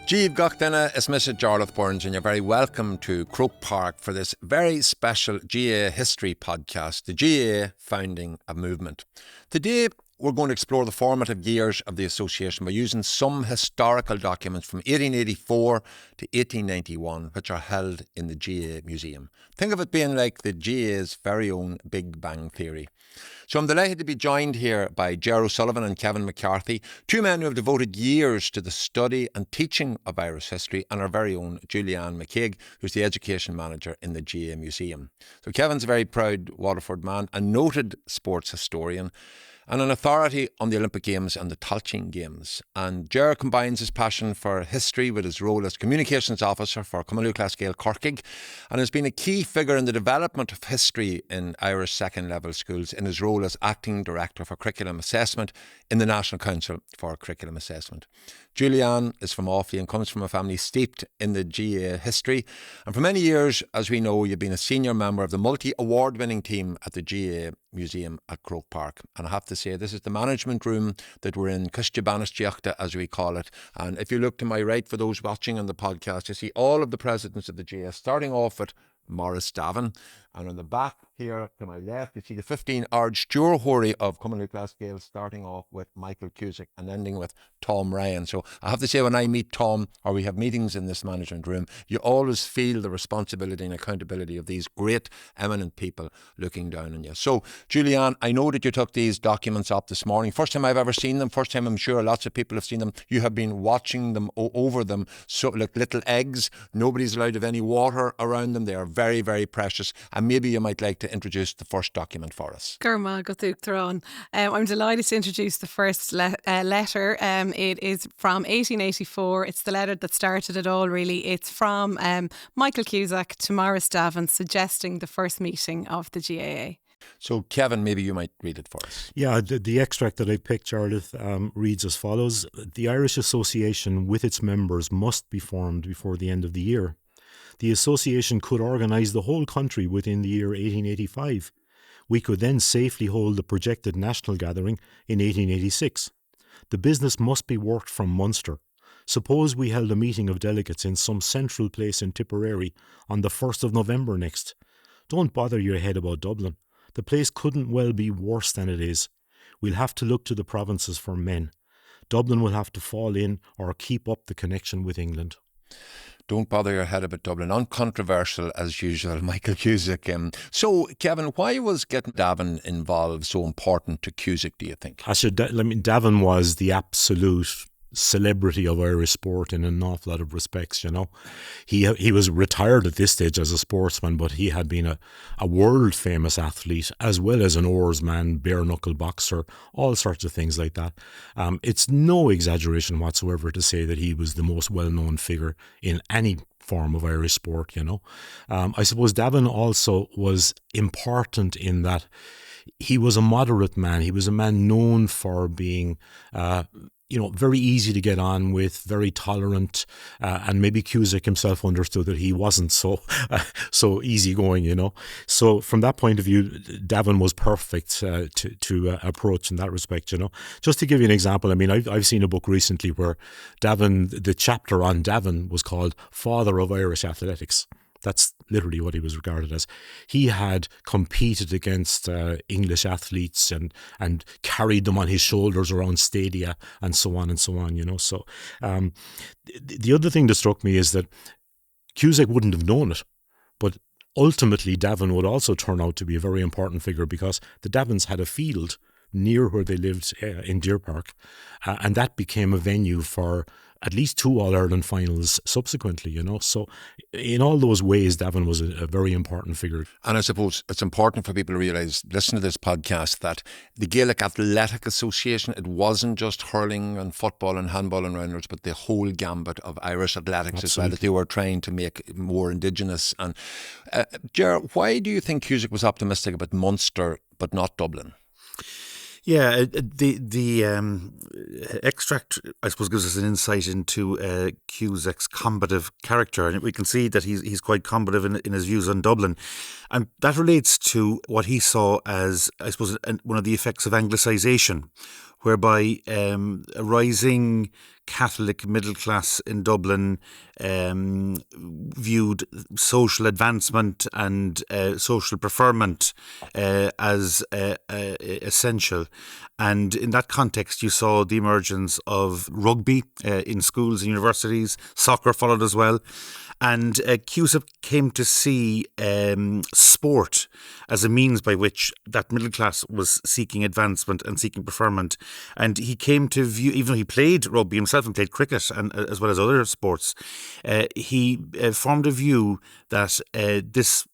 Jeev Gochdena is Mr. Jarlath Burns, and you're very welcome to Croke Park for this very special GAA history podcast, the GAA founding a movement. Today, we're going to explore the formative years of the association by using some historical documents from 1884 to 1891, which are held in the GAA Museum. Think of it being like the GAA's very own Big Bang Theory. So I'm delighted to be joined here by Ger O'Sullivan and Kevin McCarthy, two men who have devoted years to the study and teaching of Irish history, and our very own Julianne McCaig, who's the education manager in the GAA Museum. So Kevin's a very proud Waterford man, a noted sports historian, and an authority on the Olympic Games and the Tailteann Games. And Ger combines his passion for history with his role as communications officer for Cumulú Classcale Corkig, and has been a key figure in the development of history in Irish second level schools in his role as acting director for curriculum assessment in the National Council for Curriculum Assessment. Julianne is from Offaly and comes from a family steeped in the GAA history. And for many years, as we know, you've been a senior member of the multi-award-winning team at the GAA Museum at Croke Park. And I have to say, this is the management room that we're in, Custjabanistjachta, as we call it. And if you look to my right, for those watching on the podcast, you see all of the presidents of the GAA, starting off with Maurice Davin. And on the back here to my left, you see the 15 Ards Jurhori of Cumulú Classcale, starting off with Michael Cusack and ending with Tom Ryan. So I have to say, when I meet Tom, or we have meetings in this management room, you always feel the responsibility and accountability of these great, eminent people looking down on you. So, Julianne, I know that you took these documents up this morning. First time I've ever seen them. First time I'm sure lots of people have seen them. You have been watching them over them, so like little eggs. Nobody's allowed to have any water around them. They are very, very precious. And maybe you might like to introduce the first document for us. Gurma Gathuk Throne. I'm delighted to introduce the first letter. It is from 1884. It's the letter that started it all, really. It's from Michael Cusack to Maurice Davin, suggesting the first meeting of the GAA. So, Kevin, maybe you might read it for us. Yeah, the extract that I picked, Charlotte, reads as follows. The Irish Association with its members must be formed before the end of the year. The association could organise the whole country within the year 1885. We could then safely hold the projected national gathering in 1886. The business must be worked from Munster. Suppose we held a meeting of delegates in some central place in Tipperary on the 1st of November next. Don't bother your head about Dublin. The place couldn't well be worse than it is. We'll have to look to the provinces for men. Dublin will have to fall in or keep up the connection with England. Don't bother your head about Dublin. Uncontroversial as usual, Michael Cusack. So, Kevin, why was getting Davin involved so important to Cusack, do you think? Davin was the absolute celebrity of Irish sport in an awful lot of respects, you know. He was retired at this stage as a sportsman, but he had been a world famous athlete as well as an oarsman, bare knuckle boxer, all sorts of things like that. It's no exaggeration whatsoever to say that he was the most well-known figure in any form of Irish sport, you know. I suppose Davin also was important in that he was a moderate man. He was a man known for being very easy to get on with, very tolerant, and maybe Cusack himself understood that he wasn't so easygoing, you know. So from that point of view, Davin was perfect to approach in that respect, you know. Just to give you an example, I mean, I've seen a book recently where Davin, the chapter on Davin was called Father of Irish Athletics. That's literally what he was regarded as. He had competed against English athletes and carried them on his shoulders around stadia and so on, you know. So the other thing that struck me is that Cusack wouldn't have known it, but ultimately Davin would also turn out to be a very important figure because the Davins had a field near where they lived in Deer Park, and that became a venue for at least 2 All-Ireland finals subsequently, you know. So in all those ways, Davin was a very important figure. And I suppose it's important for people to realise, listen to this podcast, that the Gaelic Athletic Association, it wasn't just hurling and football and handball and rounders, but the whole gambit of Irish athletics as well, that they were trying to make more indigenous. And Ger, why do you think Cusack was optimistic about Munster but not Dublin? Yeah, the extract, I suppose, gives us an insight into Cusack's combative character, and we can see that he's quite combative in his views on Dublin, and that relates to what he saw as, I suppose, one of the effects of Anglicisation, whereby a rising Catholic middle class in Dublin viewed social advancement and social preferment as essential. And in that context, you saw the emergence of rugby in schools and universities. Soccer followed as well. And Cusack came to see sport as a means by which that middle class was seeking advancement and seeking preferment. And he came to view, even though he played rugby himself and played cricket and as well as other sports, he formed a view that this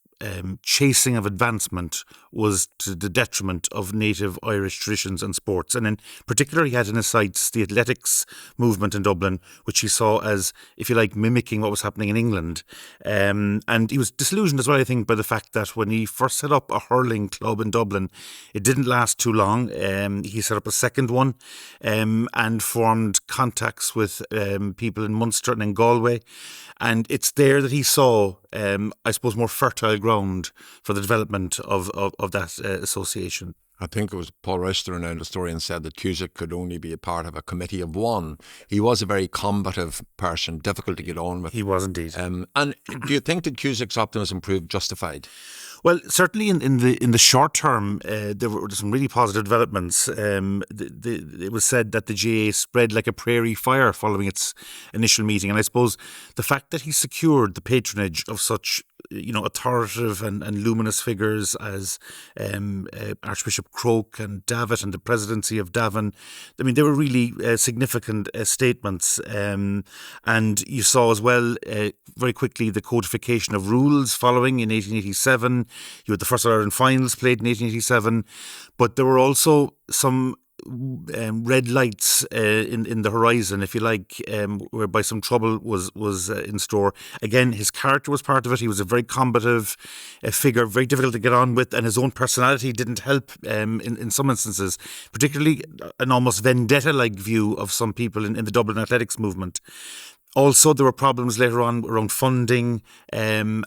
chasing of advancement was to the detriment of native Irish traditions and sports. And in particular, he had in his sights the athletics movement in Dublin, which he saw as, if you like, mimicking what was happening in England. And he was disillusioned as well, I think, by the fact that when he first set up a hurling club in Dublin, it didn't last too long. He set up a second one and formed contacts with people in Munster and in Galway. And it's there that he saw, I suppose, more fertile ground for the development of that association. I think it was Paul Royster, now the historian, said that Cusack could only be a part of a committee of one. He was a very combative person, difficult to get on with. He was indeed. And do you think that Cusack's optimism proved justified? Well, certainly in the short term, there were some really positive developments. It was said that the GAA spread like a prairie fire following its initial meeting, and I suppose the fact that he secured the patronage of such authoritative and luminous figures as Archbishop Croke and Davitt and the presidency of Davin, I mean, they were really significant statements. And you saw as well very quickly the codification of rules following in 1887. You had the first Ireland finals played in 1887, but there were also some red lights in the horizon, if you like, whereby some trouble was in store. Again, his character was part of it. He was a very combative figure, very difficult to get on with, and his own personality didn't help in some instances, particularly an almost vendetta-like view of some people in the Dublin athletics movement. Also, there were problems later on around funding, and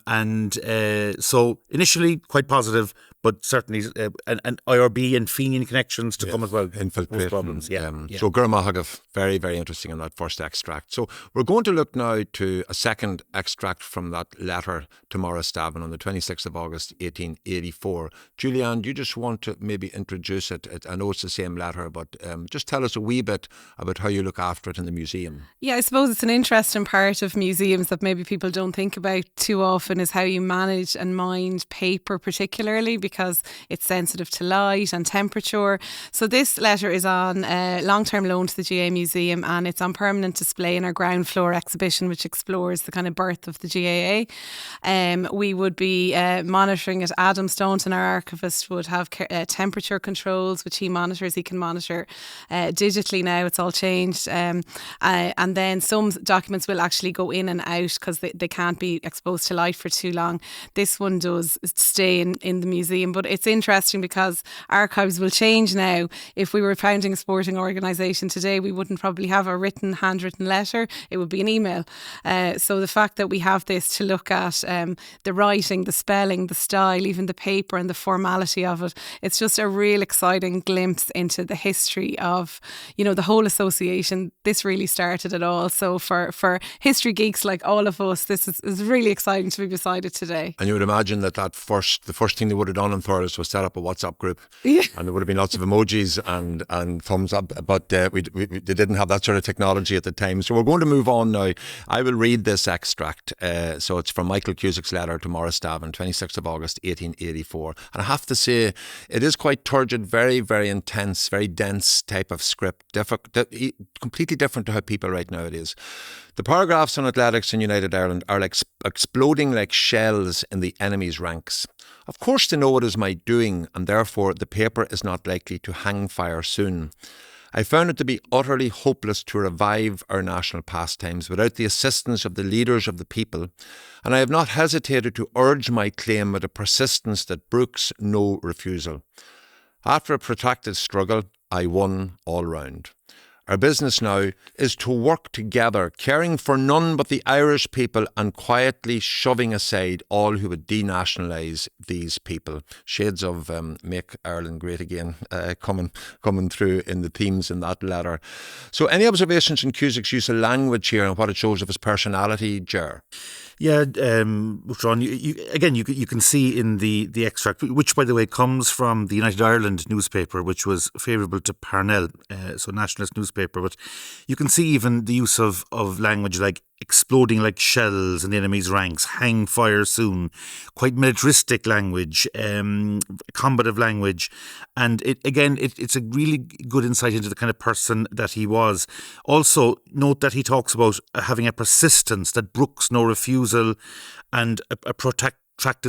so initially quite positive, but certainly and IRB and Fenian connections to come as well. Infiltrating problems, yeah. So Gurmahagov, very, very interesting in that first extract. So we're going to look now to a second extract from that letter to Maurice Davin on the 26th of August, 1884. Julianne, do you just want to maybe introduce it? I know it's the same letter, but just tell us a wee bit about how you look after it in the museum. Yeah, I suppose it's an interesting part of museums that maybe people don't think about too often is how you manage and mind paper particularly, because it's sensitive to light and temperature. So this letter is on long-term loan to the GAA Museum, and it's on permanent display in our ground floor exhibition, which explores the kind of birth of the GAA. We would be monitoring it. Adam Staunton, our archivist, would have temperature controls, which he monitors. He can monitor digitally now. It's all changed. And then some documents will actually go in and out because they can't be exposed to light for too long. This one does stay in the museum. But it's interesting because archives will change now. If we were founding a sporting organisation today, we wouldn't probably have a handwritten letter. It would be an email. So the fact that we have this to look at, the writing, the spelling, the style, even the paper and the formality of it, it's just a real exciting glimpse into the history of, the whole association. This really started it all. So for history geeks like all of us, this is really exciting to be beside it today. And you would imagine that the first thing they would have done on Thurles was set up a WhatsApp group, and there would have been lots of emojis and thumbs up, but they didn't have that sort of technology at the time. So we're going to move on now. I will read this extract. So it's from Michael Cusack's letter to Maurice Davin, 26th of August 1884, and I have to say it is quite turgid, very, very intense, very dense type of script, completely different to how people write nowadays. The paragraphs on athletics in United Ireland are like exploding like shells in the enemy's ranks. Of course they know it is my doing, and therefore the paper is not likely to hang fire soon. I found it to be utterly hopeless to revive our national pastimes without the assistance of the leaders of the people, and I have not hesitated to urge my claim with a persistence that brooks no refusal. After a protracted struggle, I won all round. Our business now is to work together, caring for none but the Irish people and quietly shoving aside all who would denationalise these people. Shades of Make Ireland Great Again coming through in the themes in that letter. So any observations on Cusack's use of language here and what it shows of his personality, Ger? Yeah, Ron, you can see in the extract, which, by the way, comes from the United Ireland newspaper, which was favourable to Parnell, so nationalist newspaper. But you can see even the use of language like exploding like shells in the enemy's ranks, hang fire soon, quite militaristic language, combative language. And it's a really good insight into the kind of person that he was. Also, note that he talks about having a persistence that brooks no refusal and a protracted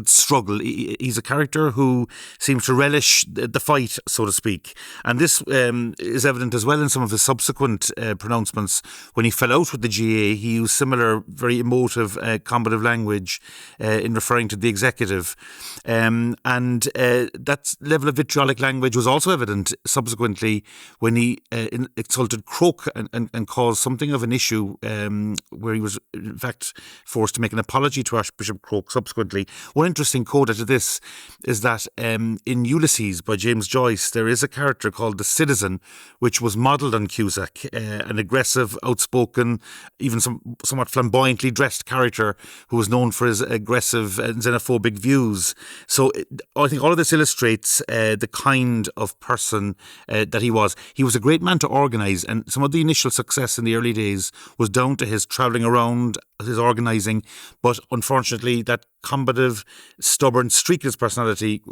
struggle. He's a character who seems to relish the fight, so to speak. And this is evident as well in some of his subsequent pronouncements. When he fell out with the GAA, he used similar, very emotive, combative language in referring to the executive. And that level of vitriolic language was also evident subsequently when he insulted Croke and caused something of an issue where he was, in fact, forced to make an apology to Archbishop Croke subsequently. One interesting coda to this is that in Ulysses by James Joyce, there is a character called the Citizen, which was modelled on Cusack, an aggressive, outspoken, even somewhat flamboyantly dressed character who was known for his aggressive and xenophobic views. So I think all of this illustrates the kind of person that he was. He was a great man to organise, and some of the initial success in the early days was down to his travelling around, his organising, but unfortunately that combative, stubborn streak in his personality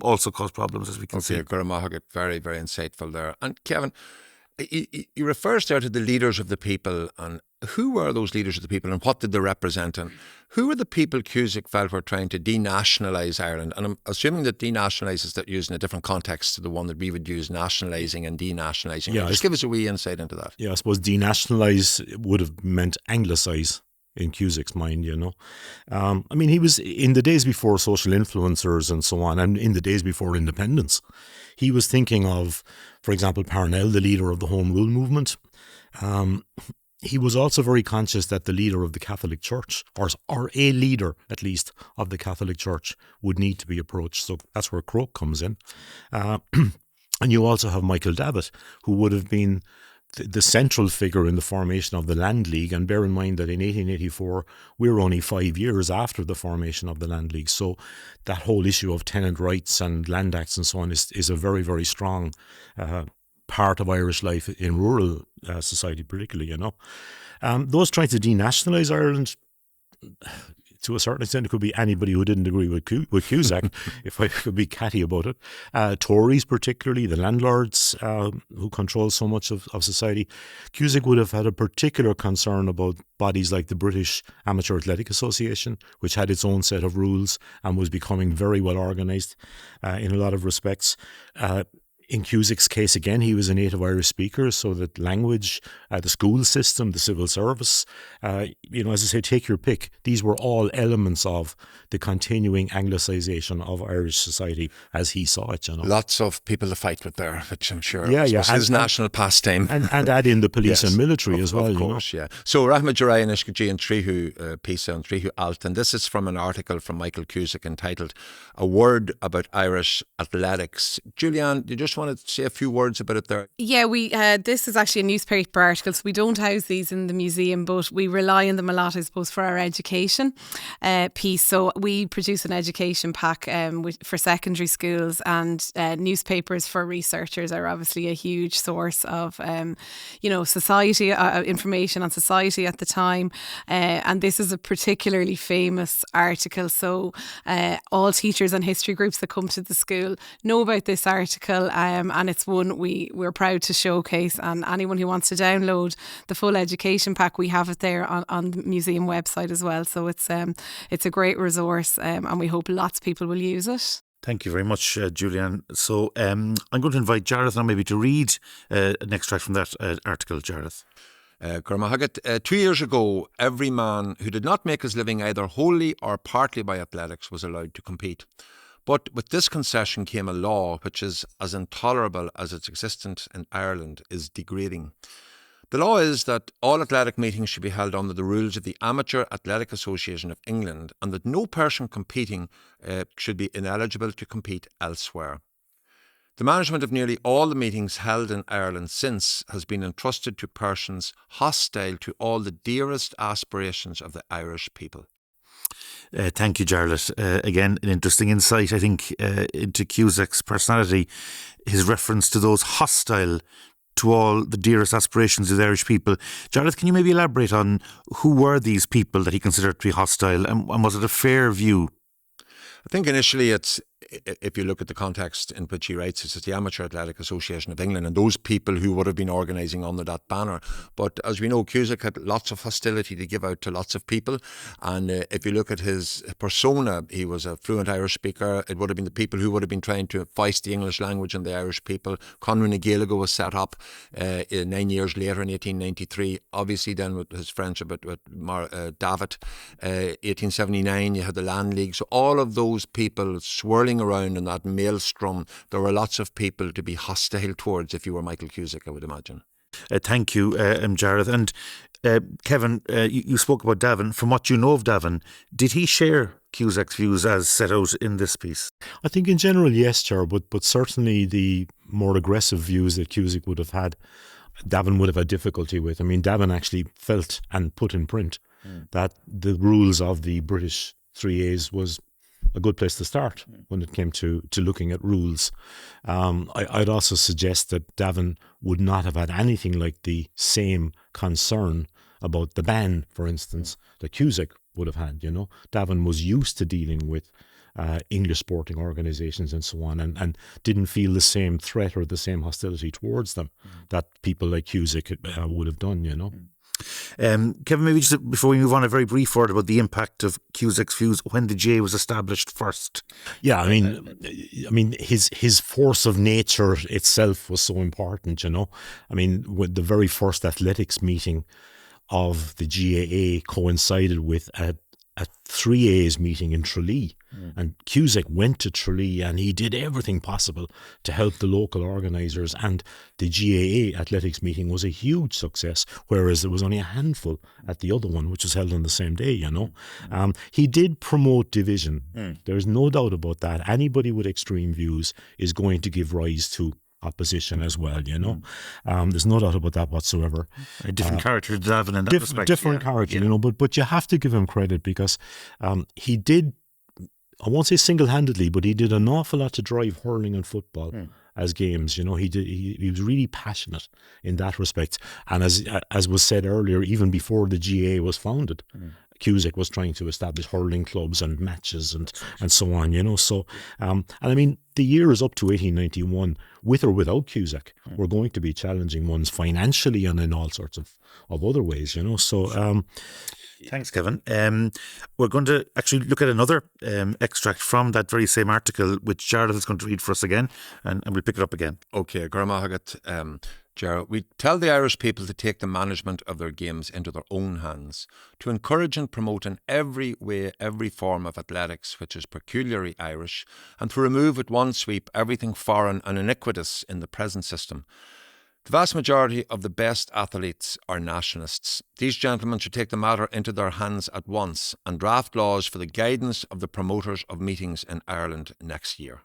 also caused problems, as we can see. Very, very insightful there. And Kevin, he refers there to the leaders of the people, and who were those leaders of the people and what did they represent, and who were the people Cusack felt were trying to denationalise Ireland? And I'm assuming that denationalise is that used in a different context to the one that we would use, nationalising and denationalising. Yeah, just give us a wee insight into that. Yeah, I suppose denationalise would have meant anglicise in Cusack's mind, you know. I mean, he was, in the days before social influencers and so on, and in the days before independence, he was thinking of, for example, Parnell, the leader of the Home Rule movement. He was also very conscious that the leader of the Catholic Church, or a leader at least of the Catholic Church, would need to be approached. So that's where Croke comes in. And you also have Michael Davitt, who would have been the central figure in the formation of the Land League. And bear in mind that in 1884, we're only 5 years after the formation of the Land League. So that whole issue of tenant rights and land acts and so on is a very, very strong part of Irish life in rural society, particularly, you know. Those trying to denationalise Ireland, to a certain extent, it could be anybody who didn't agree with Cusack, if I could be catty about it. Tories, particularly, the landlords who control so much of society. Cusack would have had a particular concern about bodies like the British Amateur Athletic Association, which had its own set of rules and was becoming very well organised in a lot of respects. In Cusack's case, again, he was a native Irish speaker, so that language, the school system, the civil service, as I say, take your pick. These were all elements of the continuing anglicisation of Irish society as he saw it, you know. Lots of people to fight with there, which I'm sure was his national pastime. And add in the police and military as well, of course, you know. Yeah. So, Rahma Jarai and Ishkaji and Trihu Pisa and Trihu Alt, and this is from an article from Michael Cusack entitled "A Word About Irish Athletics." Julianne, do you just want to say a few words about it there? Yeah, we this is actually a newspaper article, so we don't house these in the museum, but we rely on them a lot, I suppose, for our education piece. So we produce an education pack for secondary schools, and newspapers for researchers are obviously a huge source of society information on society at the time, and this is a particularly famous article, so all teachers and history groups that come to the school know about this article, and it's one we're proud to showcase. And anyone who wants to download the full education pack, we have it there on the museum website as well. So it's a great resource, and we hope lots of people will use it. Thank you very much, Julianne. So I'm going to invite Jareth now maybe to read an extract from that article, Jareth. 2 years ago, every man who did not make his living either wholly or partly by athletics was allowed to compete. But with this concession came a law which is as intolerable as its existence in Ireland is degrading. The law is that all athletic meetings should be held under the rules of the Amateur Athletic Association of England, and that no person competing should be ineligible to compete elsewhere. The management of nearly all the meetings held in Ireland since has been entrusted to persons hostile to all the dearest aspirations of the Irish people. Thank you, Jarlath. Again, an interesting insight, I think, into Cusack's personality. His reference to those hostile to all the dearest aspirations of the Irish people. Jarlath, can you maybe elaborate on who were these people that he considered to be hostile, and was it a fair view? I think initially it's, if you look at the context in which he writes, it's the Amateur Athletic Association of England and those people who would have been organising under that banner. But as we know, Cusack had lots of hostility to give out to lots of people. And if you look at his persona, he was a fluent Irish speaker. It would have been the people who would have been trying to foist the English language on the Irish people. Conradh na Gaeilge was set up 9 years later in 1893. Obviously then with his friendship with David. 1879, you had the Land League. So all of those people swirling around in that maelstrom, there were lots of people to be hostile towards if you were Michael Cusack, I would imagine. Thank you, Jarlath. And Kevin, you spoke about Davin. From what you know of Davin, did he share Cusack's views as set out in this piece? I think in general, yes, Ger, but certainly the more aggressive views that Cusack would have had, Davin would have had difficulty with. I mean, Davin actually felt and put in print that the rules of the British 3As was a good place to start when it came to looking at rules. I'd also suggest that Davin would not have had anything like the same concern about the ban, for instance, that Cusack would have had. You know, Davin was used to dealing with English sporting organisations and so on, and didn't feel the same threat or the same hostility towards them that people like Cusack would have done, you know. Kevin, maybe just before we move on, a very brief word about the impact of Cusack's views when the GAA was established first. Yeah, I mean, his force of nature itself was so important, you know. I mean, with the very first athletics meeting of the GAA coincided with a 3A's meeting in Tralee, and Cusack went to Tralee and he did everything possible to help the local organisers, and the GAA athletics meeting was a huge success, whereas there was only a handful at the other one, which was held on the same day, you know. He did promote division. There's no doubt about that. Anybody with extreme views is going to give rise to opposition as well, you know. There's no doubt about that whatsoever. A different character to Davin in that respect. Different character, you know, but you have to give him credit because he did, I won't say single-handedly, but he did an awful lot to drive hurling and football as games, you know. He was really passionate in that respect. And as was said earlier, even before the GAA was founded, Cusack was trying to establish hurling clubs and matches and so on, you know. So, and I mean, the years up to 1891, with or without Cusack, were going to be challenging ones financially and in all sorts of other ways, you know. So, thanks, Kevin. We're going to actually look at another extract from that very same article, which Jarlath is going to read for us again, and we'll pick it up again. Okay, Gurmahagat. Gerald, we tell the Irish people to take the management of their games into their own hands, to encourage and promote in every way every form of athletics which is peculiarly Irish, and to remove at one sweep everything foreign and iniquitous in the present system. The vast majority of the best athletes are nationalists. These gentlemen should take the matter into their hands at once and draft laws for the guidance of the promoters of meetings in Ireland next year.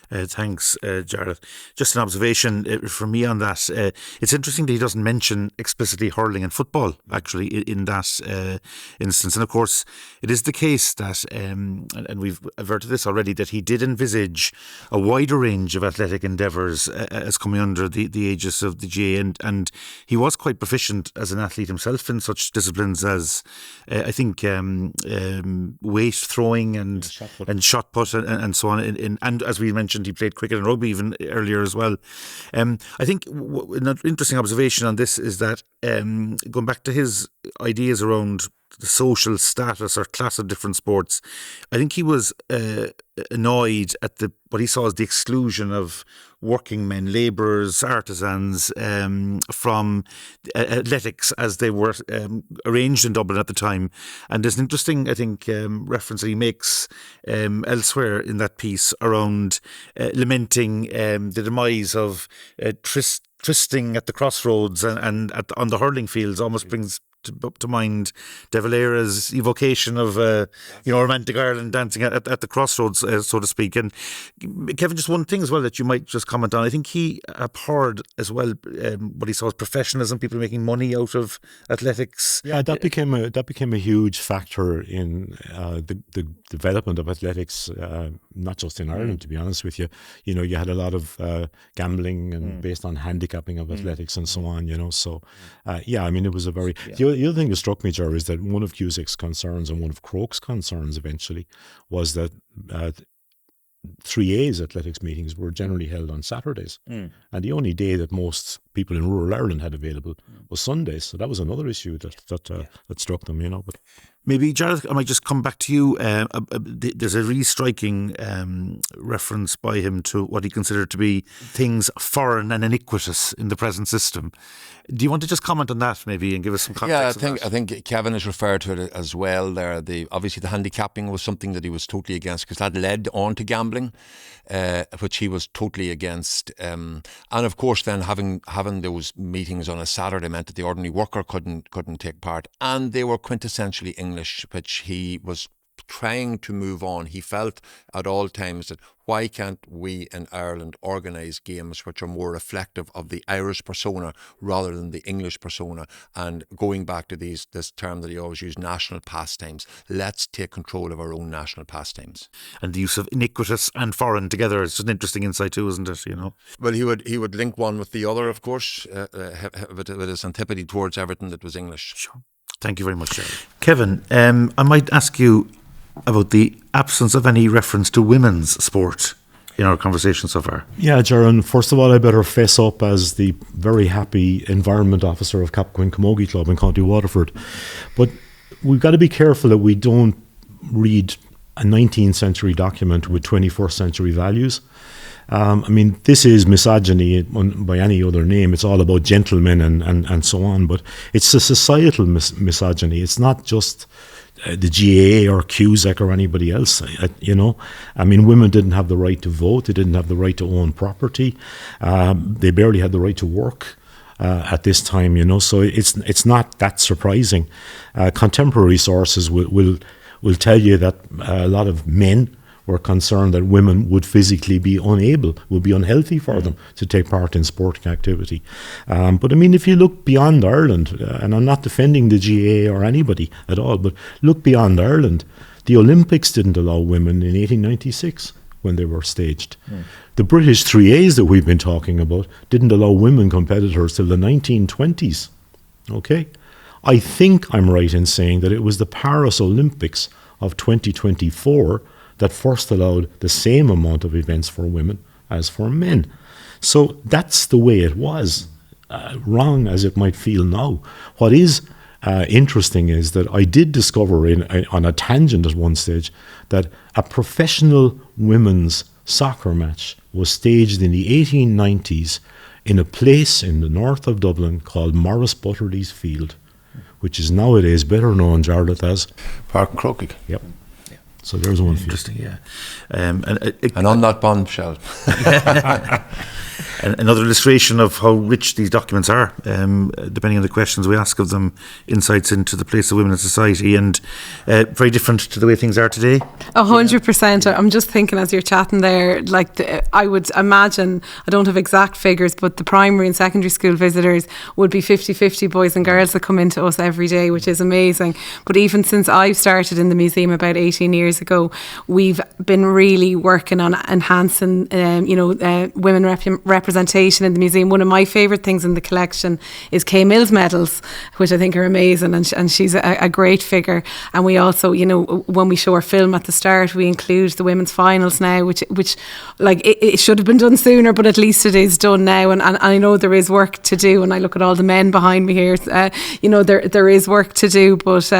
Thanks, Jarlath. Just an observation from me on that. It's interesting that he doesn't mention explicitly hurling and football, actually, in that instance. And of course, it is the case that, and we've averted this already, that he did envisage a wider range of athletic endeavours as coming under the aegis of the GAA. And he was quite proficient as an athlete himself in such disciplines as, I think, weight throwing and shot put and so on. And as we mentioned, he played cricket and rugby even earlier as well. I think an interesting observation on this is that going back to his ideas around the social status or class of different sports, I think he was annoyed at what he saw as the exclusion of working men, labourers, artisans from athletics as they were arranged in Dublin at the time. And there's an interesting, I think, reference that he makes elsewhere in that piece around lamenting the demise of trysting at the crossroads and on the hurling fields almost brings to mind De Valera's evocation of romantic Ireland dancing at the crossroads, so to speak. And Kevin, just one thing as well that you might just comment on. I think he abhorred as well what he saw as professionalism, people making money out of athletics. Yeah, that became a huge factor in the development of athletics, not just in Ireland, to be honest with you. You had a lot of gambling and based on handicapping of athletics and so on. So it was a very. The other thing that struck me, Ger, is that one of Cusack's concerns and one of Croke's concerns eventually was that 3A's athletics meetings were generally held on Saturdays. And the only day that most people in rural Ireland had available was Sundays. So that was another issue that struck them, But maybe, Jared, I might just come back to you. There's a really striking reference by him to what he considered to be things foreign and iniquitous in the present system. Do you want to just comment on that maybe and give us some context? Yeah, I think Kevin has referred to it as well there. Obviously the handicapping was something that he was totally against because that led on to gambling, which he was totally against. And of course then having those meetings on a Saturday meant that the ordinary worker couldn't take part, and they were quintessentially English, which he was trying to move on. He felt at all times that why can't we in Ireland organise games which are more reflective of the Irish persona rather than the English persona? And going back to this term that he always used, national pastimes. Let's take control of our own national pastimes. And the use of iniquitous and foreign together is an interesting insight too, isn't it? Well, he would link one with the other, of course, with his antipathy towards everything that was English. Sure. Thank you very much, Jerry. Kevin, I might ask you about the absence of any reference to women's sport in our conversation so far. Yeah, Jaron, first of all, I better fess up as the very happy environment officer of Capcoin Camogie Club in County Waterford. But we've got to be careful that we don't read a 19th century document with 21st century values. This is misogyny by any other name. It's all about gentlemen and so on, but it's a societal misogyny. It's not just the GAA or Cusack or anybody else, women didn't have the right to vote. They didn't have the right to own property. They barely had the right to work at this time, so it's not that surprising. Contemporary sources will tell you that a lot of men were concerned that women would physically be would be unhealthy for them to take part in sporting activity. But if you look beyond Ireland, and I'm not defending the GAA or anybody at all, but look beyond Ireland, the Olympics didn't allow women in 1896 when they were staged. The British 3As that we've been talking about didn't allow women competitors till the 1920s. Okay? I think I'm right in saying that it was the Paris Olympics of 2024 that first allowed the same amount of events for women as for men. So that's the way it was, wrong as it might feel now. What is interesting is that I did discover on a tangent at one stage that a professional women's soccer match was staged in the 1890s in a place in the north of Dublin called Morris Butterley's Field, which is nowadays better known, Jarlath, as Park Croquig. Yep. So there's one for you. Interesting, yeah. And on that bombshell. Another illustration of how rich these documents are, depending on the questions we ask of them, insights into the place of women in society, and very different to the way things are today. 100%. I'm just thinking as you're chatting there, I would imagine, I don't have exact figures, but the primary and secondary school visitors would be 50-50 boys and girls that come into us every day, which is amazing. But even since I've started in the museum about 18 years ago, we've been really working on enhancing, women representation in the museum. One of my favourite things in the collection is Kay Mills medals, which I think are amazing, and she's a great figure. And we also, when we show our film at the start, we include the women's finals now, which it should have been done sooner, but at least it is done now. And I know there is work to do, and I look at all the men behind me here, there is work to do, but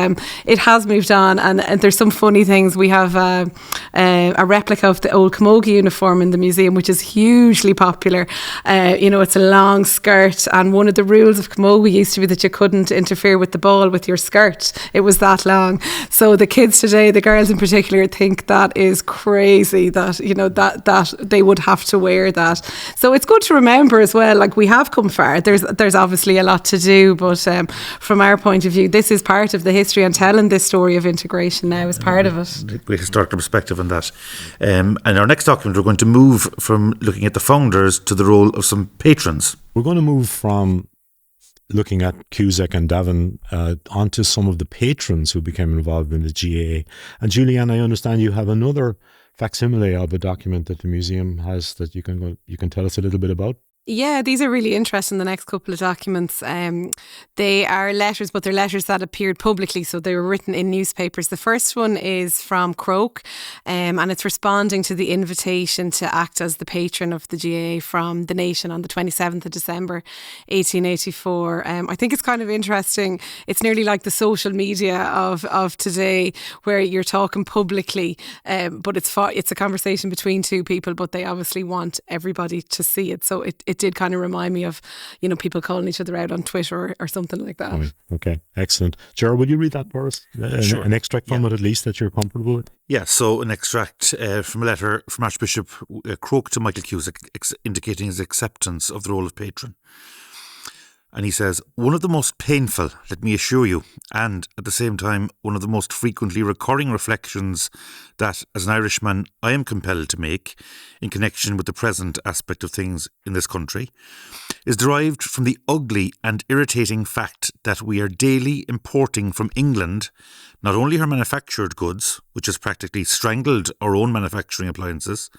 it has moved on, and there's some funny things. We have a replica of the old Camogie uniform in the museum, which is hugely popular, It's a long skirt, and one of the rules of camogie used to be that you couldn't interfere with the ball with your skirt. It was that long. So the kids today, the girls in particular, think that is crazy that, that they would have to wear that. So it's good to remember as well, like, we have come far. There's obviously a lot to do, but from our point of view, this is part of the history, and telling this story of integration now is part of it. Great historical perspective on that. And our next document, we're going to move from looking at the founders to the role of some patrons. We're going to move from looking at Cusack and Davin onto some of the patrons who became involved in the GAA. And Julianne, I understand you have another facsimile of a document that the museum has that you can tell us a little bit about. Yeah, these are really interesting, the next couple of documents. They are letters, but they're letters that appeared publicly, so they were written in newspapers. The first one is from Croke, and it's responding to the invitation to act as the patron of the GAA from the Nation on the 27th of December 1884. I think it's kind of interesting. It's nearly like the social media of today, where you're talking publicly, but it's a conversation between two people, but they obviously want everybody to see it. So it did kind of remind me of, people calling each other out on Twitter or something like that. Oh, okay, excellent. Gerard, would you read that for us? Sure. An extract from it, at least, that you're comfortable with? Yeah, so an extract from a letter from Archbishop Croke to Michael Cusack, indicating his acceptance of the role of patron. And he says, "One of the most painful, let me assure you, and at the same time one of the most frequently recurring reflections that, as an Irishman, I am compelled to make in connection with the present aspect of things in this country, is derived from the ugly and irritating fact that we are daily importing from England not only her manufactured goods, which has practically strangled our own manufacturing appliances,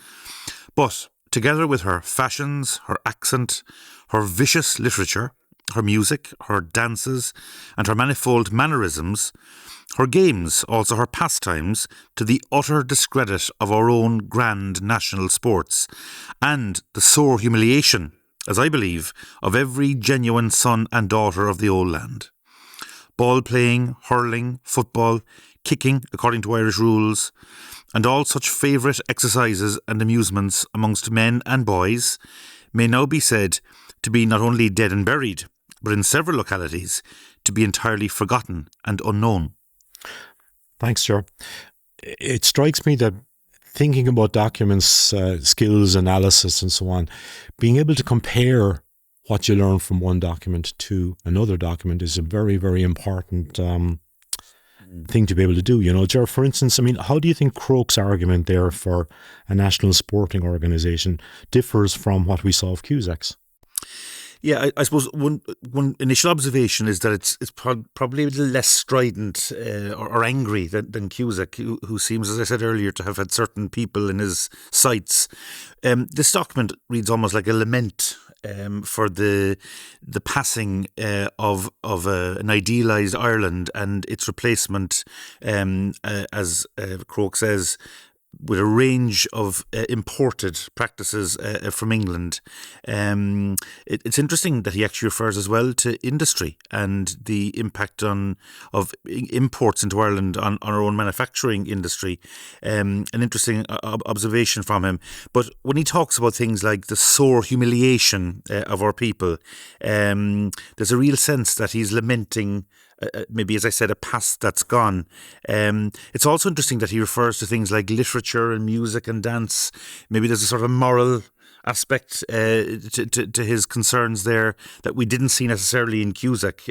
but, together with her fashions, her accent, her vicious literature, her music, her dances, and her manifold mannerisms, her games, also her pastimes, to the utter discredit of our own grand national sports, and the sore humiliation, as I believe, of every genuine son and daughter of the old land. Ball playing, hurling, football, kicking according to Irish rules, and all such favourite exercises and amusements amongst men and boys may now be said to be not only dead and buried, but in several localities to be entirely forgotten and unknown." Thanks, Ger. It strikes me that thinking about documents, skills, analysis and so on, being able to compare what you learn from one document to another document is a very, very important thing to be able to do. Ger, for instance, how do you think Croke's argument there for a national sporting organisation differs from what we saw of Cusack's? Yeah, I suppose one initial observation is that it's probably a little less strident or angry than Cusack, who seems, as I said earlier, to have had certain people in his sights. This document reads almost like a lament for the passing of an idealised Ireland and its replacement, as Croke says, with a range of imported practices from England. It's interesting that he actually refers as well to industry and the impact of imports into Ireland on our own manufacturing industry. An interesting observation from him. But when he talks about things like the sore humiliation of our people, there's a real sense that he's lamenting maybe, as I said, a past that's gone. It's also interesting that he refers to things like literature and music and dance. Maybe there's a sort of moral aspect to his concerns there that we didn't see necessarily in Cusack,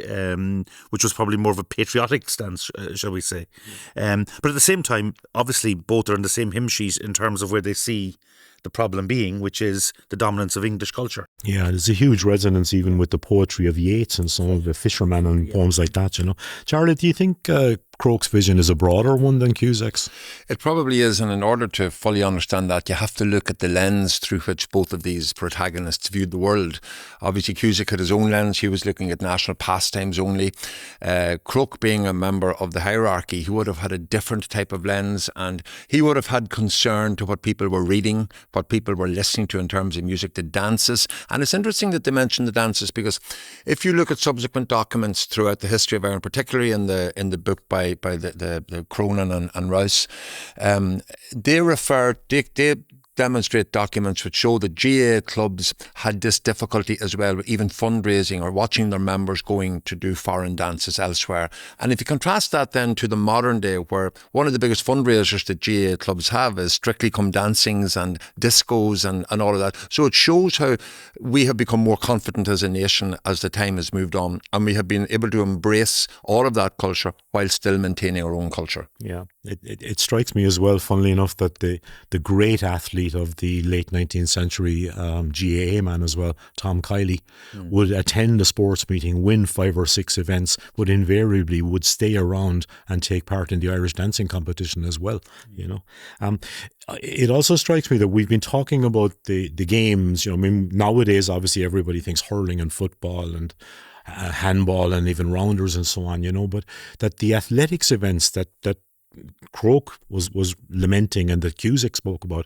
which was probably more of a patriotic stance, shall we say. But at the same time, obviously, both are in the same hymn sheet in terms of where they see the problem being, which is the dominance of English culture. Yeah, there's a huge resonance even with the poetry of Yeats and some of the fishermen and poems like that, Charlotte, do you think Croke's vision is a broader one than Cusack's? It probably is, and in order to fully understand that, you have to look at the lens through which both of these protagonists viewed the world. Obviously, Cusack had his own lens. He was looking at national pastimes only. Croke, being a member of the hierarchy, he would have had a different type of lens, and he would have had concern to what people were reading, what people were listening to in terms of music, the dances. And it's interesting that they mention the dances, because if you look at subsequent documents throughout the history of Ireland, particularly in the book by the Cronin and Rouse, they demonstrate documents which show that GAA clubs had this difficulty as well with even fundraising or watching their members going to do foreign dances elsewhere. And if you contrast that then to the modern day, where one of the biggest fundraisers that GAA clubs have is Strictly Come Dancings and discos and all of that. So it shows how we have become more confident as a nation as the time has moved on, and we have been able to embrace all of that culture while still maintaining our own culture. Yeah, it strikes me as well, funnily enough, that the great athlete of the late 19th century, GAA man as well, Tom Kiley, would attend a sports meeting, win 5 or 6 events, but invariably would stay around and take part in the Irish dancing competition as well. You know, it also strikes me that we've been talking about the games. You know, I mean, nowadays obviously everybody thinks hurling and football and handball and even rounders and so on. You know, but that the athletics events that Croke was lamenting and that Cusack spoke about,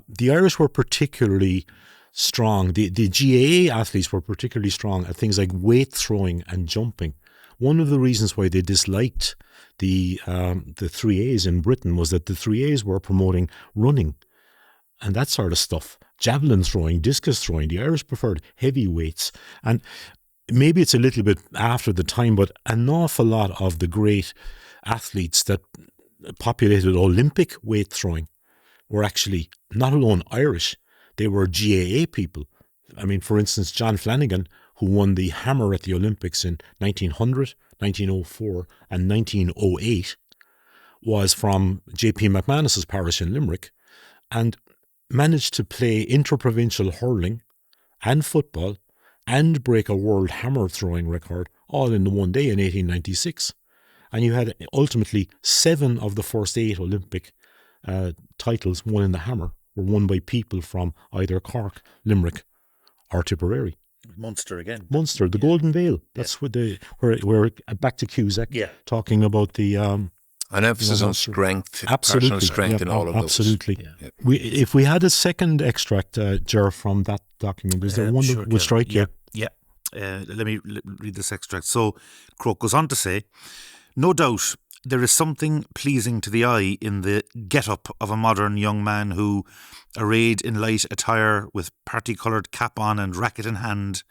the Irish were particularly strong. The GAA athletes were particularly strong at things like weight throwing and jumping. One of the reasons why they disliked the 3As in Britain was that the 3As were promoting running and that sort of stuff. Javelin throwing, discus throwing. The Irish preferred heavy weights. And maybe it's a little bit after the time, but an awful lot of the great athletes that populated Olympic weight throwing were actually not alone Irish, they were GAA people. I mean, for instance, John Flanagan, who won the hammer at the Olympics in 1900, 1904 and 1908, was from J.P. McManus's parish in Limerick and managed to play interprovincial hurling and football and break a world hammer throwing record all in one day in 1896. And you had ultimately 7 of the first 8 Olympic titles won in the hammer were won by people from either Cork, Limerick or Tipperary. Munster again. Munster, the Golden Veil. That's what where back to Cusack, talking about the an emphasis on strength, absolutely, personal strength in all of those. Absolutely. Yeah. If we had a second extract, Ger, from that document, is there one that would strike you? Yeah. Let me read this extract. So Croke goes on to say, no doubt there is something pleasing to the eye in the get-up of a modern young man who, arrayed in light attire with party-coloured cap on and racket in hand,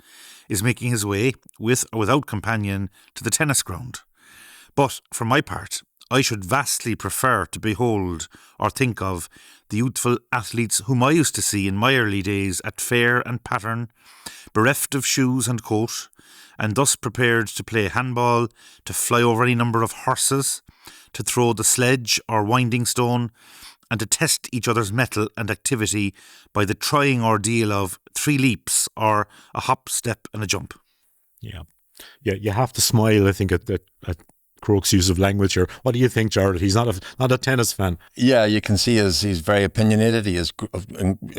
is making his way, with or without companion, to the tennis ground. But, for my part, I should vastly prefer to behold or think of the youthful athletes whom I used to see in my early days at fair and pattern, bereft of shoes and coat, and thus prepared to play handball, to fly over any number of horses, to throw the sledge or winding stone, and to test each other's mettle and activity by the trying ordeal of 3 leaps or a hop, step and a jump. Yeah, you have to smile, I think, at Croke's use of language here. What do you think, Jared? He's not a tennis fan. Yeah, you can see he's very opinionated. He has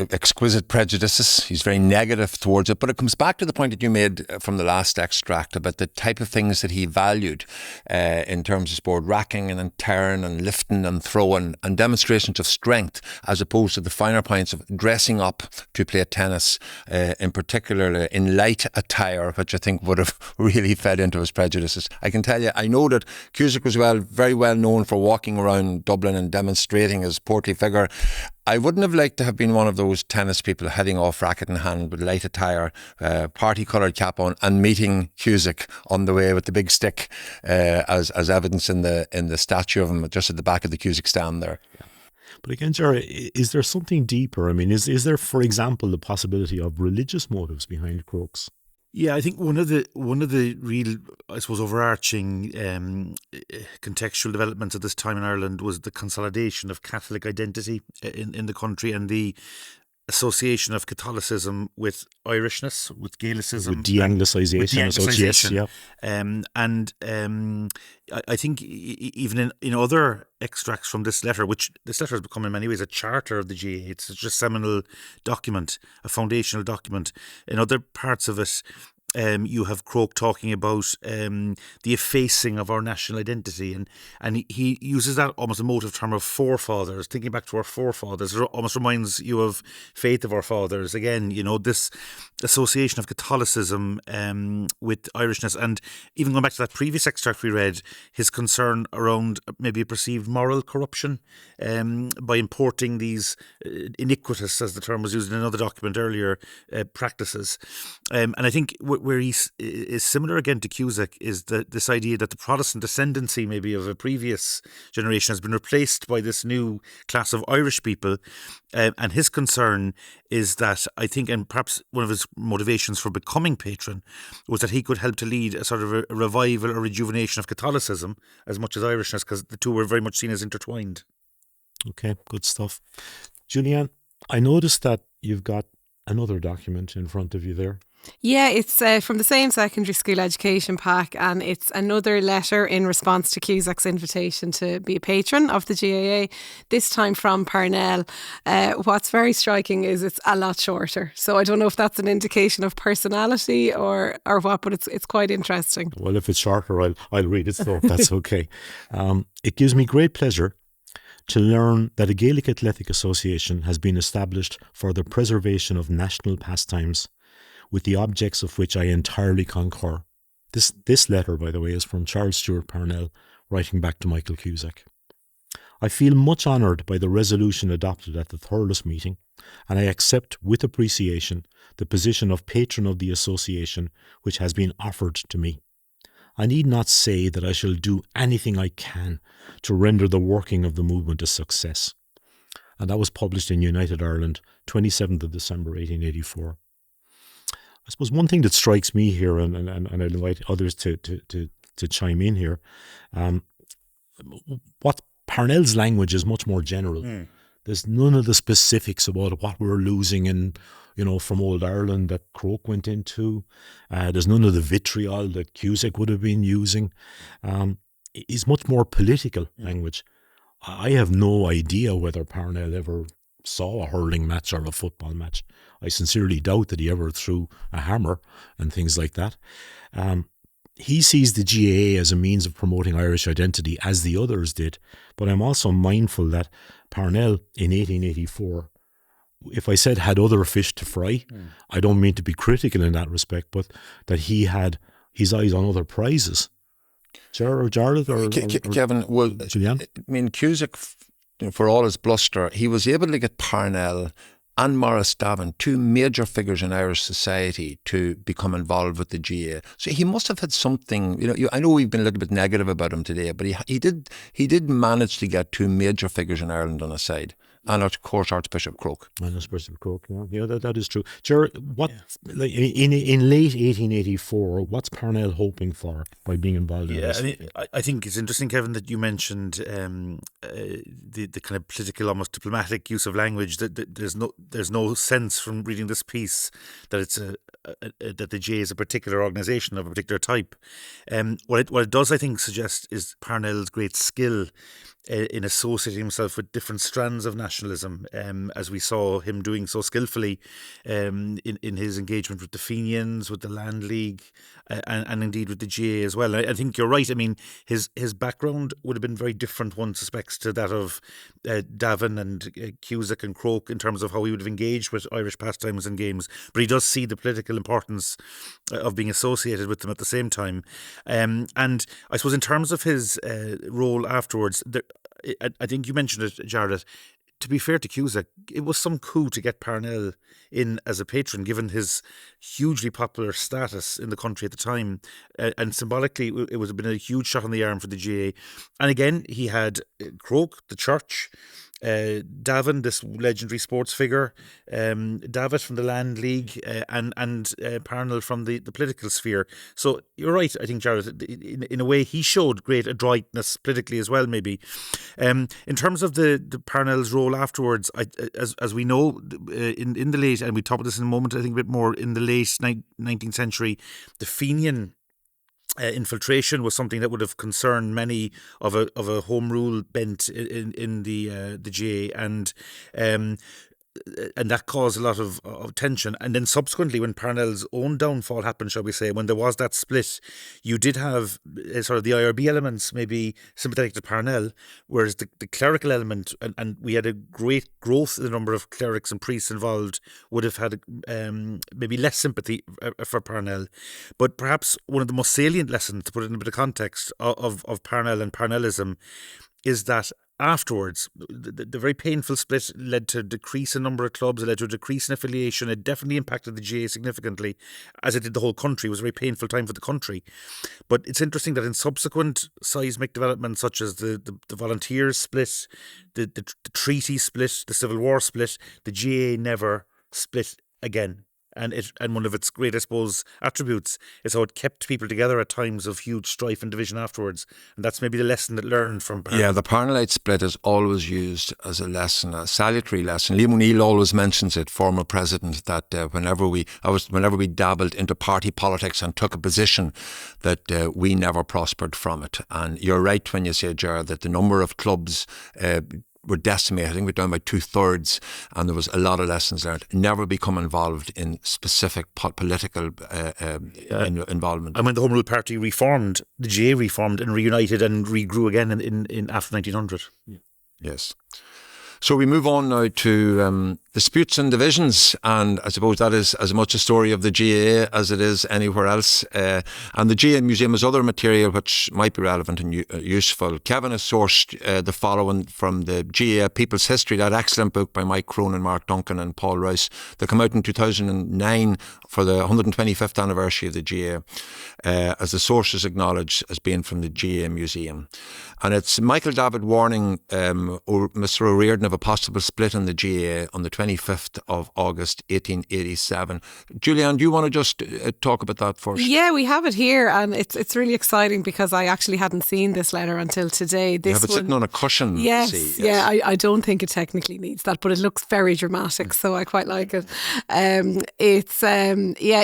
exquisite prejudices. He's very negative towards it. But it comes back to the point that you made from the last extract about the type of things that he valued in terms of sport, racking and tearing and lifting and throwing and demonstrations of strength, as opposed to the finer points of dressing up to play tennis, in particular in light attire, which I think would have really fed into his prejudices. I can tell you, I know that Cusack was very well known for walking around Dublin and demonstrating his portly figure. I wouldn't have liked to have been one of those tennis people heading off racket in hand with light attire, party-coloured cap on, and meeting Cusack on the way with the big stick, as evidence in the statue of him just at the back of the Cusack stand there. Yeah. But again, Jerry, is there something deeper? I mean, is there, for example, the possibility of religious motives behind Croke's? Yeah, I think one of the real, I suppose, overarching contextual developments at this time in Ireland was the consolidation of Catholic identity in the country and the association of Catholicism with Irishness, with Gaelicism, with de-Anglicisation. Yeah. I think even in other extracts from this letter, which this letter has become in many ways a charter of the GAA, it's just a seminal document, a foundational document. In other parts of it, You have Croke talking about the effacing of our national identity, and he uses that almost a motive term of forefathers, thinking back to our forefathers. It almost reminds you of faith of our fathers. Again, this association of Catholicism with Irishness, and even going back to that previous extract we read, his concern around maybe a perceived moral corruption by importing these iniquitous, as the term was used in another document earlier, practices. And I think where he is similar again to Cusack is this idea that the Protestant ascendancy maybe of a previous generation has been replaced by this new class of Irish people. And his concern is that, I think, and perhaps one of his motivations for becoming patron was that he could help to lead a sort of a revival or rejuvenation of Catholicism as much as Irishness, because the two were very much seen as intertwined. Okay, good stuff. Julianne, I noticed that you've got another document in front of you there. Yeah, it's from the same secondary school education pack, and it's another letter in response to Cusack's invitation to be a patron of the GAA, this time from Parnell. What's very striking is it's a lot shorter. So I don't know if that's an indication of personality or what, but it's quite interesting. Well, if it's shorter, I'll read it, so that's okay. It gives me great pleasure to learn that a Gaelic Athletic Association has been established for the preservation of national pastimes, with the objects of which I entirely concur. This letter, by the way, is from Charles Stewart Parnell, writing back to Michael Cusack. I feel much honoured by the resolution adopted at the Thurles meeting, and I accept with appreciation the position of patron of the association which has been offered to me. I need not say that I shall do anything I can to render the working of the movement a success. And that was published in United Ireland, 27th of December 1884. I suppose one thing that strikes me here, and I invite others to chime in here, what Parnell's language is much more general. There's none of the specifics about what we're losing in, from old Ireland that Croke went into. There's none of the vitriol that Cusack would have been using. It's much more political language. I have no idea whether Parnell ever saw a hurling match or a football match. I sincerely doubt that he ever threw a hammer and things like that. He sees the GAA as a means of promoting Irish identity, as the others did. But I'm also mindful that Parnell in 1884, if I said had other fish to fry, I don't mean to be critical in that respect, but that he had his eyes on other prizes. Jarlath or Kevin, well, Julianne? I mean, Cusack, for all his bluster, he was able to get Parnell and Maurice Davin, two major figures in Irish society, to become involved with the GAA. So he must have had something. I know we've been a little bit negative about him today, but he did manage to get two major figures in Ireland on his side. And of course, Archbishop Croke. And Archbishop Croke, yeah, that is true. Ger, like in late 1884, what's Parnell hoping for by being involved in this? I think it's interesting, Kevin, that you mentioned the kind of political, almost diplomatic use of language. That there's no sense from reading this piece that it's that the GAA is a particular organisation of a particular type. What it does, I think, suggest is Parnell's great skill in associating himself with different strands of nationalism, as we saw him doing so skillfully in his engagement with the Fenians, with the Land League, and indeed with the GAA as well. I think you're right. I mean, his background would have been very different, one suspects, to that of Davin and Cusack and Croke in terms of how he would have engaged with Irish pastimes and games. But he does see the political importance of being associated with them at the same time. And I suppose in terms of his role afterwards, I think you mentioned it, Jarlath. To be fair to Cusack, it was some coup to get Parnell in as a patron, given his hugely popular status in the country at the time. And symbolically, it would have been a huge shot in the arm for the GAA. And again, he had Croke, the church, Davin, this legendary sports figure, Davitt from the Land League, and Parnell from the political sphere. So you're right, I think, Jared, in a way he showed great adroitness politically as well, maybe. In terms of the Parnell's role afterwards, as we know, in the late, and we talk about this in a moment, I think a bit more, in the late 19th century, the Fenian infiltration was something that would have concerned many of a home rule bent in the GAA, and and that caused a lot of tension. And then subsequently, when Parnell's own downfall happened, shall we say, when there was that split, you did have sort of the IRB elements maybe sympathetic to Parnell, whereas the clerical element, and we had a great growth in the number of clerics and priests involved, would have had maybe less sympathy for Parnell. But perhaps one of the most salient lessons, to put it in a bit of context, of Parnell and Parnellism is that afterwards, the very painful split led to a decrease in number of clubs, it led to a decrease in affiliation. It definitely impacted the GAA significantly, as it did the whole country. It was a very painful time for the country. But it's interesting that in subsequent seismic developments, such as the volunteers split, the treaty split, the Civil War split, the GAA never split again. And one of its great, I suppose, attributes is how it kept people together at times of huge strife and division afterwards. And that's maybe the lesson that learned from Parnell. Yeah, the Parnellite split is always used as a lesson, a salutary lesson. Liam O'Neill always mentions it, former president, that whenever we dabbled into party politics and took a position, that we never prospered from it. And you're right when you say, Gerard, that the number of clubs were decimated. I think we're down by 2/3, and there was a lot of lessons learned. Never become involved in specific political involvement. And when the Home Rule Party reformed, the GAA reformed and reunited and regrew again in after 1900. Yes. So we move on now to disputes and divisions, and I suppose that is as much a story of the GAA as it is anywhere else. And the GAA Museum has other material which might be relevant and useful. Kevin has sourced the following from the GAA People's History, that excellent book by Mike Cronin, Mark Duncan and Paul Rouse, that came out in 2009 for the 125th anniversary of the GAA, as the sources acknowledged as being from the GAA Museum. And it's Michael Davitt warning Mr O'Riordan of a possible split in the GAA on the 25th of August 1887. Julianne, do you want to just talk about that first? Yeah, we have it here, and it's really exciting because I actually hadn't seen this letter until today. You have it sitting on a cushion. Yes, yes. Yeah, I don't think it technically needs that, but it looks very dramatic, so I quite like it.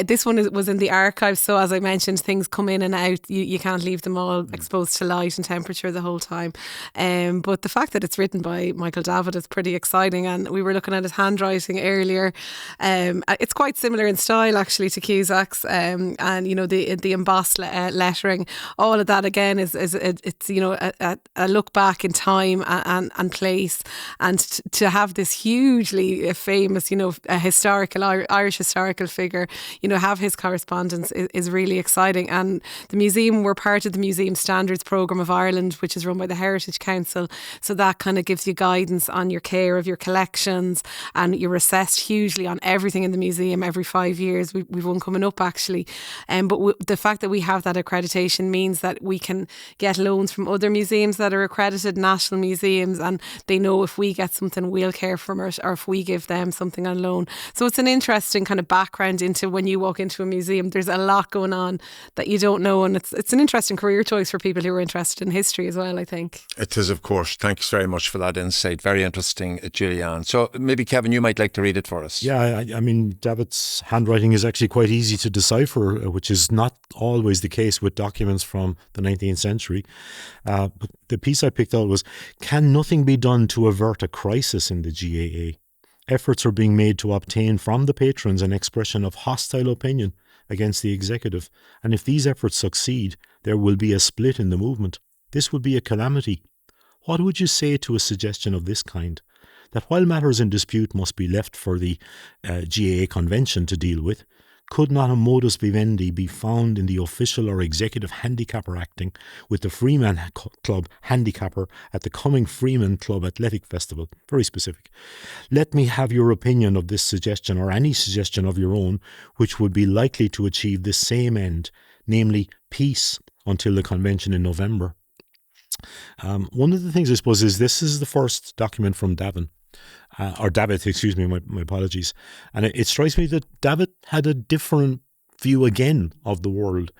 This one was in the archive, so as I mentioned, things come in and out. You can't leave them all exposed to light and temperature the whole time. But the fact that it's written by Michael Davitt is pretty exciting, and we were looking at his handwriting earlier. It's quite similar in style actually to Cusack's, and you know the embossed lettering. All of that again is it's you know a look back in time and place, and to have this hugely famous a historical Irish historical figure have his correspondence is really exciting. And the museum, we're part of the Museum Standards Programme of Ireland, which is run by the Heritage Council, so that kind of gives you guidance on your care of your collections, and you're assessed hugely on everything in the museum every 5 years. We've one coming up actually, but the fact that we have that accreditation means that we can get loans from other museums that are accredited, national museums, and they know if we get something we'll care for it, or if we give them something on loan. So it's an interesting kind of background into when you walk into a museum. There's a lot going on that you don't know, and it's an interesting career choice for people who are interested in history as well, I think. It is, of course. Thanks very much for that insight. Very interesting, Julianne. So maybe, Kevin, you might like to read it for us. Yeah, I mean, Davitt's handwriting is actually quite easy to decipher, which is not always the case with documents from the 19th century. But the piece I picked out was, can nothing be done to avert a crisis in the GAA? Efforts are being made to obtain from the patrons an expression of hostile opinion against the executive, and if these efforts succeed, there will be a split in the movement. This would be a calamity. What would you say to a suggestion of this kind? That while matters in dispute must be left for the GAA convention to deal with, could not a modus vivendi be found in the official or executive handicapper acting with the Freeman Club handicapper at the coming Freeman Club Athletic Festival? Very specific. Let me have your opinion of this suggestion, or any suggestion of your own, which would be likely to achieve this same end, namely peace until the convention in November. One of the things, I suppose, is this is the first document from Davitt, excuse me, my apologies. And it strikes me that Davitt had a different view again of the world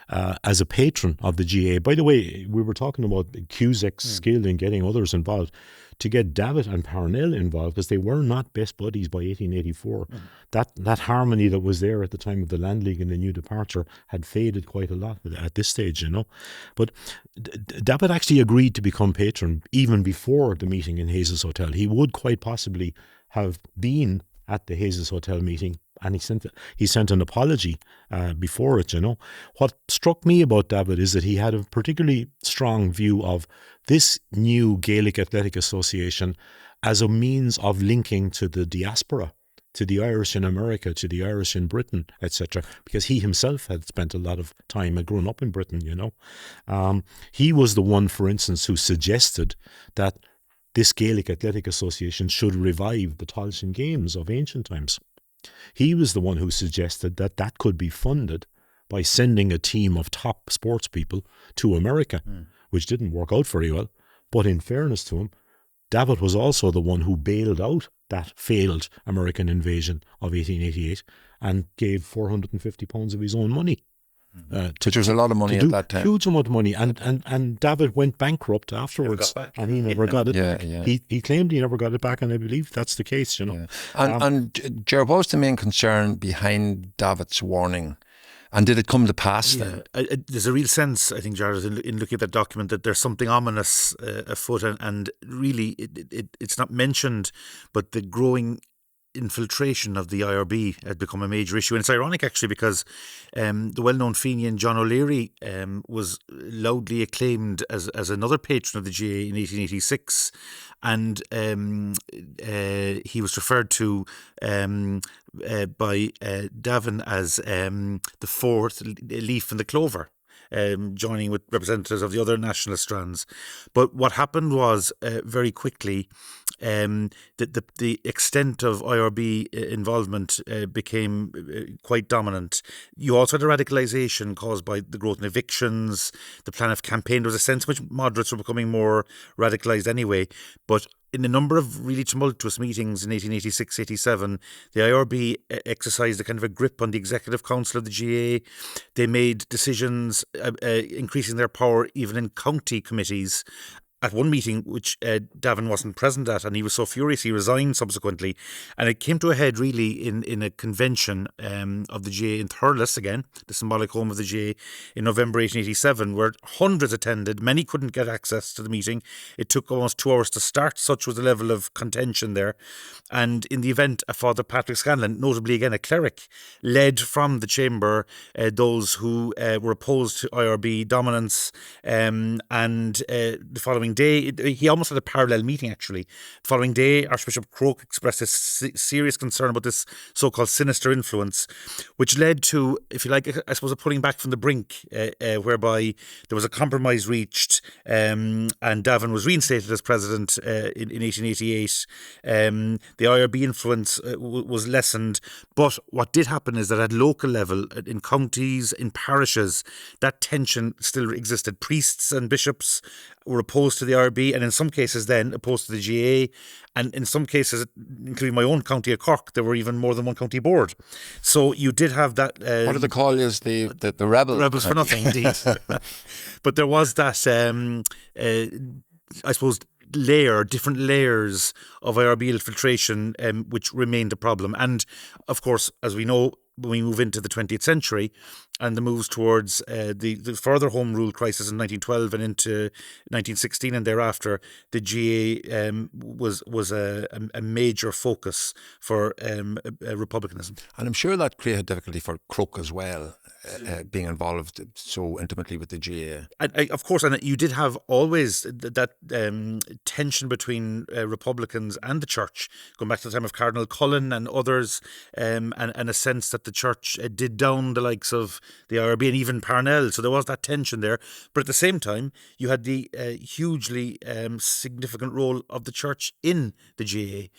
as a patron of the GAA. By the way, we were talking about Cusack's skill in getting others involved. To get Davitt and Parnell involved, because they were not best buddies by 1884. That harmony that was there at the time of the Land League and the new departure had faded quite a lot at this stage, But Davitt actually agreed to become patron even before the meeting in Hayes's Hotel. He would quite possibly have been at the Hazes Hotel meeting, and he sent an apology before it, What struck me about David is that he had a particularly strong view of this new Gaelic Athletic Association as a means of linking to the diaspora, to the Irish in America, to the Irish in Britain, etc., because he himself had spent a lot of time, had grown up in Britain, He was the one, for instance, who suggested that this Gaelic Athletic Association should revive the Tailteann Games of ancient times. He was the one who suggested that that could be funded by sending a team of top sports people to America, which didn't work out very well. But in fairness to him, David was also the one who bailed out that failed American invasion of 1888 and gave £450 of his own money. Which was a lot of money at that time. Huge amount of money. And David went bankrupt afterwards, and he never got it. Yeah. He claimed he never got it back, and I believe that's the case, Yeah. And Ger, what was the main concern behind David's warning? And did it come to pass then? There's a real sense, I think, Jared, in looking at that document, that there's something ominous afoot, and really it's not mentioned, but the growing infiltration of the IRB had become a major issue. And it's ironic, actually, because the well-known Fenian John O'Leary was loudly acclaimed as another patron of the GAA in 1886, and he was referred to by Davin as the fourth leaf in the clover, joining with representatives of the other nationalist strands. But what happened was very quickly that the extent of IRB involvement became quite dominant. You also had a radicalisation caused by the growth in evictions, the plan of campaign. There was a sense in which moderates were becoming more radicalised anyway. But in a number of really tumultuous meetings in 1886-87, the IRB exercised a kind of a grip on the Executive Council of the GAA. They made decisions increasing their power even in county committees. At one meeting, which Davin wasn't present at, and he was so furious he resigned subsequently, and it came to a head really in a convention of the GAA in Thurles again, the symbolic home of the GAA, in November 1887, where hundreds attended. Many couldn't get access to the meeting. It took almost 2 hours to start. Such was the level of contention there. And in the event, a Father Patrick Scanlon, notably again a cleric, led from the chamber those who were opposed to IRB dominance, and the following day, he almost had a parallel meeting actually. The following day, Archbishop Croke expressed his serious concern about this so-called sinister influence, which led to, if you like, I suppose, a pulling back from the brink, whereby there was a compromise reached, and Davin was reinstated as president in 1888. The IRB influence was lessened, but what did happen is that at local level, in counties, in parishes, that tension still existed. Priests and bishops were opposed to the IRB, and in some cases then opposed to the GAA, and in some cases, including my own county of Cork, there were even more than one county board. So you did have that. What do they call you? The rebel? Rebels for nothing, indeed. But there was that, I suppose, different layers of IRB infiltration, which remained a problem. And of course, as we know, when we move into the 20th century and the moves towards the further Home Rule crisis in 1912 and into 1916 and thereafter, the GAA was a major focus for republicanism. And I'm sure that created difficulty for Croke as well, being involved so intimately with the GAA. Of course, and you did have always that tension between Republicans and the Church, going back to the time of Cardinal Cullen and others, and a sense that the Church did down the likes of the IRB and even Parnell. So there was that tension there. But at the same time, you had the hugely significant role of the Church in the GAA.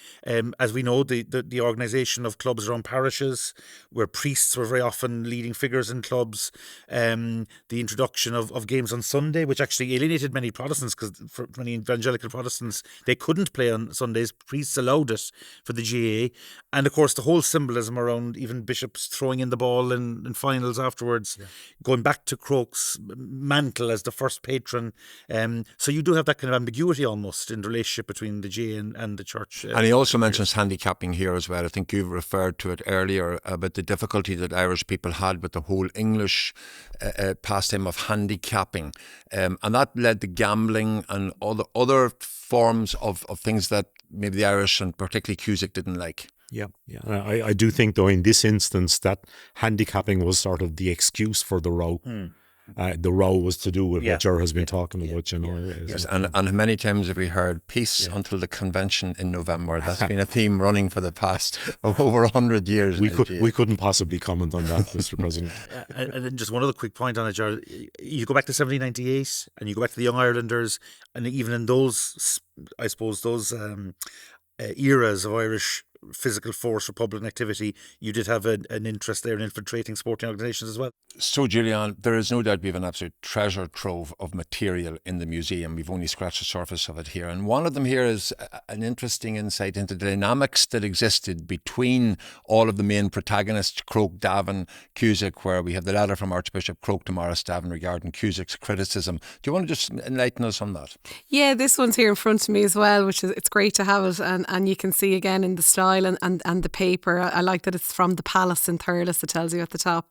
As we know, the organisation of clubs around parishes, where priests were very often leading figures in clubs, the introduction of games on Sunday, which actually alienated many Protestants, because for many evangelical Protestants, they couldn't play on Sundays. Priests allowed it for the GAA. And of course, the whole symbolism around even bishops throwing in the ball in finals afterwards, going back to Croke's mantle as the first patron. So you do have that kind of ambiguity almost in the relationship between the GAA and the Church. And he also mentions handicapping here as well. I think you've referred to it earlier about the difficulty that Irish people had with the whole English pastime of handicapping. And that led to gambling and other forms of things that maybe the Irish and particularly Cusack didn't like. Yeah. I do think, though, in this instance, that handicapping was sort of the excuse for the row. The row was to do with what Ger has been talking about, you know. Yes, and many times have we heard peace until the convention in November. That's been a theme running for the past over 100 years. We couldn't possibly comment on that, Mr. President. And then just one other quick point on it, Ger. You go back to 1798 and you go back to the Young Irelanders, and even in those, I suppose, those eras of Irish physical force, Republican activity, you did have an interest there in infiltrating sporting organisations as well. So, Julian, there is no doubt we have an absolute treasure trove of material in the museum. We've only scratched the surface of it here. And one of them here is an interesting insight into the dynamics that existed between all of the main protagonists, Croke, Davin, Cusack, where we have the letter from Archbishop Croke to Morris Davin regarding Cusack's criticism. Do you want to just enlighten us on that? Yeah, this one's here in front of me as well, which is, it's great to have it. And you can see again in the style and the paper. I like that it's from the Palace in Thurles, it tells you at the top.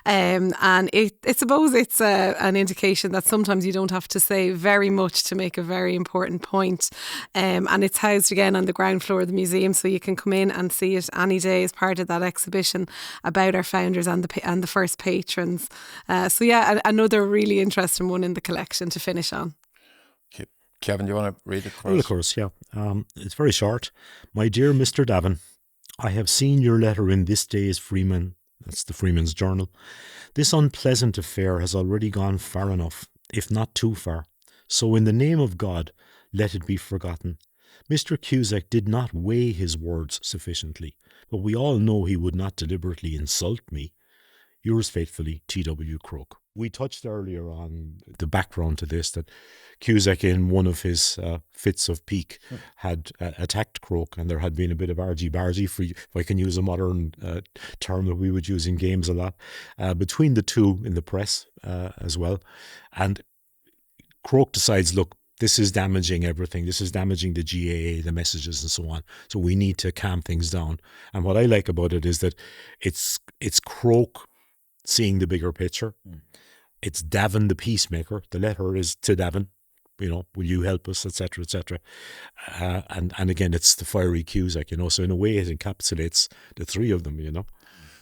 And I suppose it's an indication that sometimes you don't have to say very much to make a very important point. And it's housed again on the ground floor of the museum, so you can come in and see it any day as part of that exhibition about our founders and the first patrons. So yeah, another really interesting one in the collection to finish on. Kevin, do you want to read it for us? Well, of course, yeah. It's very short. My dear Mr. Davin, I have seen your letter in this day's Freeman, that's the Freeman's Journal. This unpleasant affair has already gone far enough, if not too far. So in the name of God, let it be forgotten. Mr. Cusack did not weigh his words sufficiently, but we all know he would not deliberately insult me. Yours faithfully, T.W. Croke. We touched earlier on the background to this, that Cusack, in one of his fits of pique, had attacked Croke, and there had been a bit of argy-bargy, if I can use a modern term that we would use in games a lot, between the two in the press as well. And Croke decides, look, this is damaging everything. This is damaging the GAA, the messages and so on. So we need to calm things down. And what I like about it is that it's Croke seeing the bigger picture. It's Davin, the peacemaker. The letter is to Davin, you know, will you help us, etc., etc. And again, it's the fiery Cusack, you know. So in a way, it encapsulates the three of them, you know.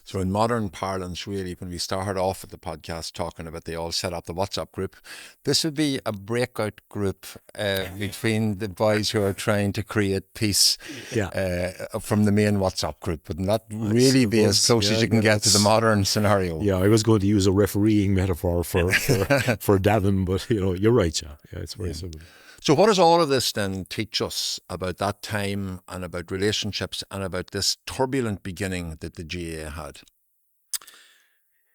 So in modern parlance, really, when we started off at the podcast talking about they all set up the WhatsApp group, this would be a breakout group between the boys who are trying to create peace from the main WhatsApp group. Wouldn't that really be as close as you can get to the modern scenario? Yeah, I was going to use a refereeing metaphor for Davin, but you know, you're right, yeah it's very simple. So what does all of this then teach us about that time and about relationships and about this turbulent beginning that the GAA had?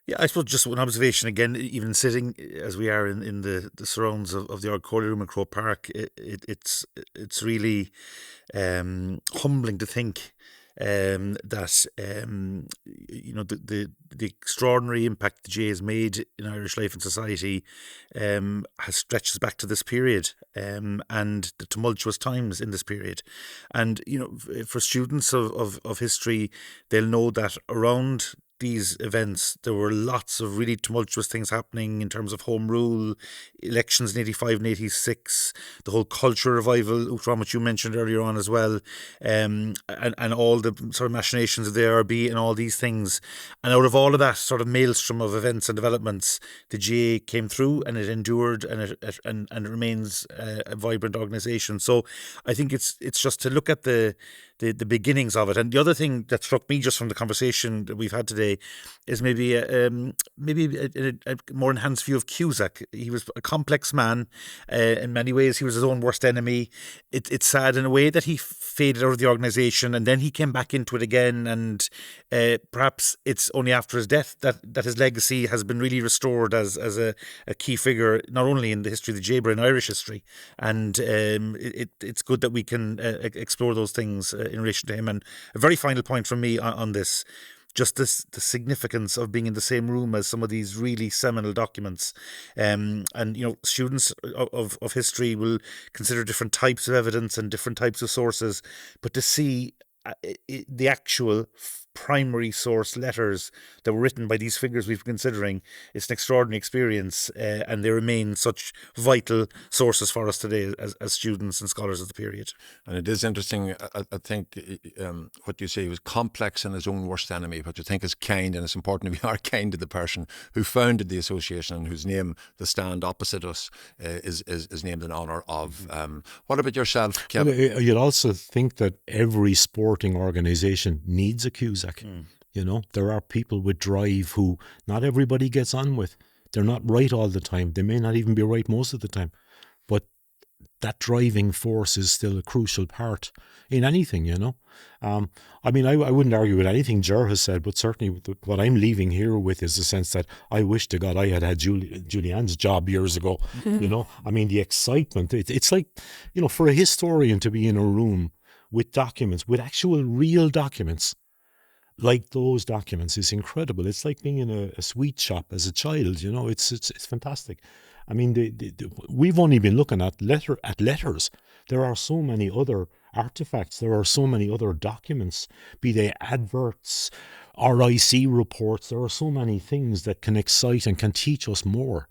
Yeah, I suppose just one observation again, even sitting as we are in the surrounds of the Ard Coley Room in Croke Park, it's really humbling to think that you know the extraordinary impact the GAA has made in Irish life and society has stretches back to this period and the tumultuous times in this period. And you know, for students of history, they'll know that around these events there were lots of really tumultuous things happening in terms of Home Rule, elections in 85 and 86, the whole culture revival, Uachtaráin, which you mentioned earlier on as well, and all the sort of machinations of the ARB and all these things. And out of all of that sort of maelstrom of events and developments, the GAA came through and it endured and it remains a vibrant organisation. So I think it's just to look at the beginnings of it. And the other thing that struck me just from the conversation that we've had today is maybe a more enhanced view of Cusack. He was a complex man. In many ways, he was his own worst enemy. It's sad in a way that he faded out of the organisation and then he came back into it again. And perhaps it's only after his death that his legacy has been really restored as a key figure, not only in the history of the GAA, but in Irish history. And it's good that we can explore those things in relation to him. And a very final point from me on this, just the significance of being in the same room as some of these really seminal documents. And, you know, students of history will consider different types of evidence and different types of sources, but to see the actual primary source letters that were written by these figures we've been considering. It's an extraordinary experience, and they remain such vital sources for us today as students and scholars of the period. And it is interesting, I think, what you say, he was complex and his own worst enemy, which I think is kind, and it's important to be kind to the person who founded the association and whose name the stand opposite us is named in honour of. What about yourself, Kevin? Well, you'd also think that every sporting organisation needs a Cusack. You know, there are people with drive who not everybody gets on with. They're not right all the time. They may not even be right most of the time. But that driving force is still a crucial part in anything, you know. I mean, I wouldn't argue with anything Ger has said, but certainly what I'm leaving here with is the sense that I wish to God I had Julianne's job years ago, you know. I mean, the excitement, it's like, you know, for a historian to be in a room with documents, with actual real documents, like those documents is incredible. It's like being in a sweet shop as a child, you know. It's fantastic. I mean, we've only been looking at letters. There are so many other artifacts. There are so many other documents, be they adverts, RIC reports. There are so many things that can excite and can teach us more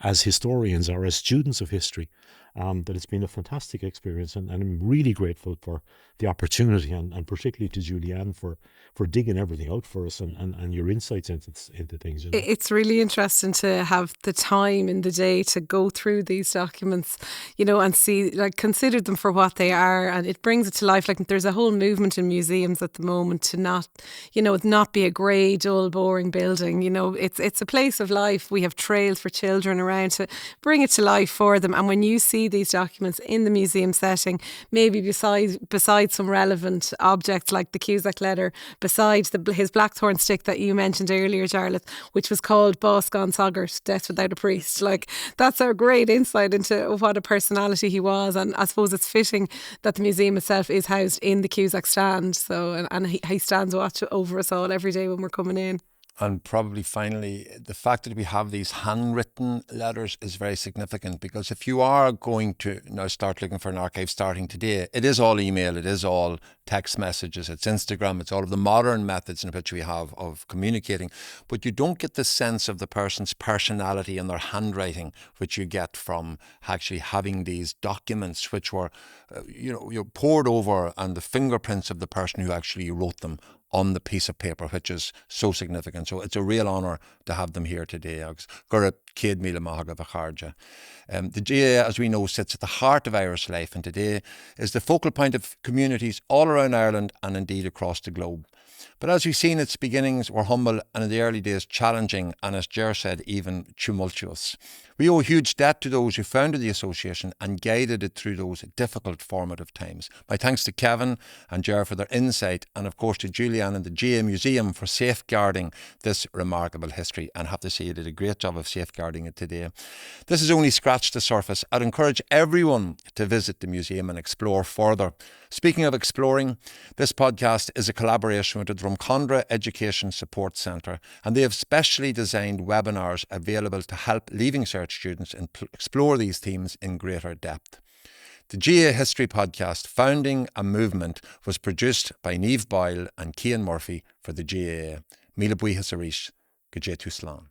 as historians or as students of history. That it's been a fantastic experience, and I'm really grateful for the opportunity, and particularly to Julianne for digging everything out for us and your insights into things. You know? It's really interesting to have the time in the day to go through these documents, you know, and see, like, consider them for what they are, and it brings it to life. Like, there's a whole movement in museums at the moment to not, you know, not be a grey, dull, boring building. You know, it's a place of life. We have trails for children around to bring it to life for them, and when you see these documents in the museum setting, maybe beside some relevant objects like the Cusack letter, besides his blackthorn stick that you mentioned earlier, Jarlath, which was called Bos Gan Sogart, Death Without a Priest. Like, that's a great insight into what a personality he was, and I suppose it's fitting that the museum itself is housed in the Cusack stand. So, and he stands watch over us all every day when we're coming in. And probably finally, the fact that we have these handwritten letters is very significant, because if you are going to now start looking for an archive starting today, it is all email, it is all text messages, it's Instagram, it's all of the modern methods in which we have of communicating. But you don't get the sense of the person's personality and their handwriting, which you get from actually having these documents which were, you're poured over, and the fingerprints of the person who actually wrote them on the piece of paper, which is so significant. So it's a real honour to have them here today. The GAA, as we know, sits at the heart of Irish life, and today is the focal point of communities all around Ireland and indeed across the globe. But as we've seen, its beginnings were humble, and in the early days challenging, and as Ger said, even tumultuous. We owe a huge debt to those who founded the association and guided it through those difficult formative times. My thanks to Kevin and Ger for their insight, and of course to Julianne and the GAA Museum for safeguarding this remarkable history, and I have to say you did a great job of safeguarding it today. This has only scratched the surface. I'd encourage everyone to visit the museum and explore further. Speaking of exploring, this podcast is a collaboration with the Drumcondra Education Support Centre, and they have specially designed webinars available to help Leaving Cert students explore these themes in greater depth. The GAA History Podcast, Founding a Movement, was produced by Niamh Boyle and Cian Murphy for the GAA. Míle buíochas arís, go dté tú slán.